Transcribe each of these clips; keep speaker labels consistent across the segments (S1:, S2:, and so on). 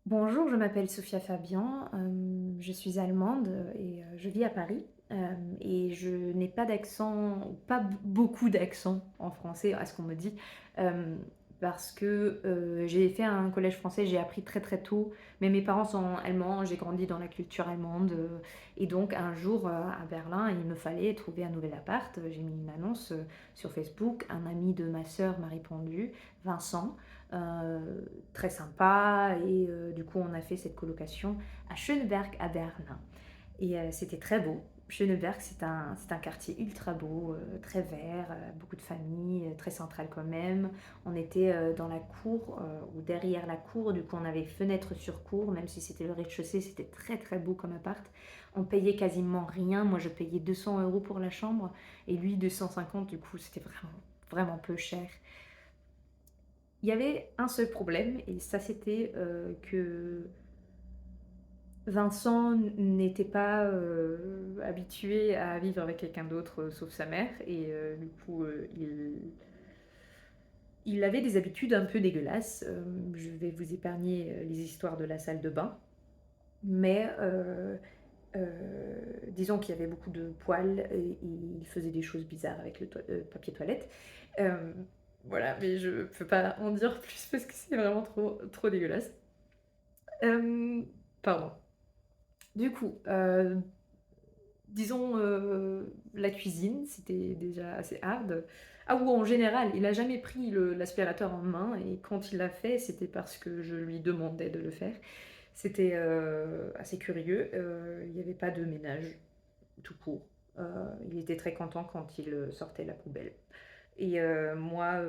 S1: Bonjour, je m'appelle Sophia Fabian, je suis allemande et je vis à Paris, et je n'ai pas d'accent, ou pas beaucoup d'accent en français à ce qu'on me dit, hem, parce que, j'ai fait un collège français, j'ai appris très, très tôt, mais mes parents sont allemands, j'ai grandi dans la culture allemande, et donc un jour, à Berlin, il me fallait trouver un nouvel appart. J'ai mis une annonce, sur Facebook, un ami de ma sœur m'a répondu, Vincent, très sympa, et du coup on a fait cette colocation à Schöneberg à Berlin, et c'était très beau. Schöneberg, c'est un quartier ultra beau, très vert, beaucoup de familles, très central quand même. On était, dans la cour, ou derrière la cour, du coup on avait fenêtre sur cour, même si c'était le rez-de-chaussée, c'était très, très beau comme appart. On payait quasiment rien, moi je payais 200 € pour la chambre et lui 250, du coup c'était vraiment, vraiment peu cher. Il y avait un seul problème, et ça c'était, que Vincent n'était pas, habitué à vivre avec quelqu'un d'autre, sauf sa mère, et du coup, il avait des habitudes un peu dégueulasses. Je vais vous épargner, les histoires de la salle de bain, mais disons qu'il y avait beaucoup de poils, et il faisait des choses bizarres avec le papier toilette. Voilà, mais je peux pas en dire plus parce que c'est vraiment trop, trop dégueulasse. Pardon. Du coup, disons, la cuisine, c'était déjà assez hard. Ah, ou en général, il a jamais pris l'aspirateur en main, et quand il l'a fait, c'était parce que je lui demandais de le faire. C'était, assez curieux, il y avait pas de ménage, tout court. Il était très content quand il, sortait la poubelle, et moi,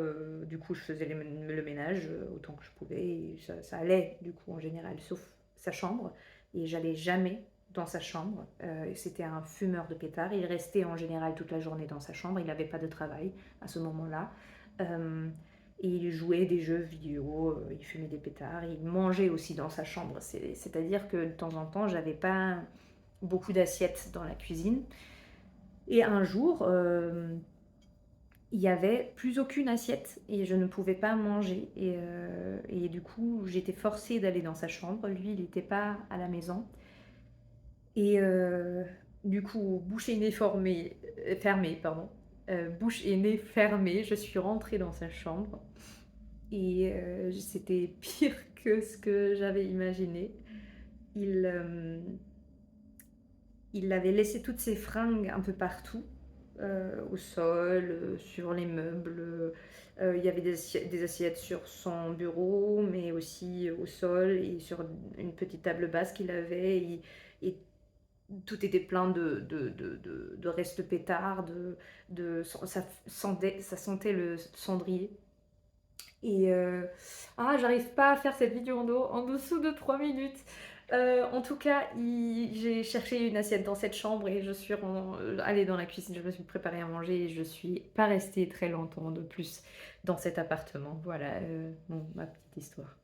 S1: du coup, je faisais le ménage, autant que je pouvais, et ça allait, du coup, en général, sauf sa chambre, et j'allais jamais dans sa chambre. C'était un fumeur de pétards. Il restait en général toute la journée dans sa chambre, il n'avait pas de travail à ce moment-là. Et il jouait des jeux vidéo, il fumait des pétards, il mangeait aussi dans sa chambre. C'est-à-dire que de temps en temps, j'avais pas beaucoup d'assiettes dans la cuisine, et un jour, il y avait plus aucune assiette et je ne pouvais pas manger, et du coup, j'étais forcée d'aller dans sa chambre. Lui, il n'était pas à la maison, et du coup, bouche et nez fermés, pardon, bouche et nez fermés, je suis rentrée dans sa chambre, et c'était pire que ce que j'avais imaginé. Il, il avait laissé toutes ses fringues un peu partout, au sol, sur les meubles. Il y avait des assiettes sur son bureau, mais aussi au sol et sur une petite table basse qu'il avait. Et tout était plein de restes pétards, ça sentait le cendrier. Et j'arrive pas à faire cette vidéo en dessous de 3 minutes. En tout cas, j'ai cherché une assiette dans cette chambre, et je suis allée dans la cuisine, je me suis préparée à manger, et je suis pas restée très longtemps de plus dans cet appartement. Voilà, ma petite histoire.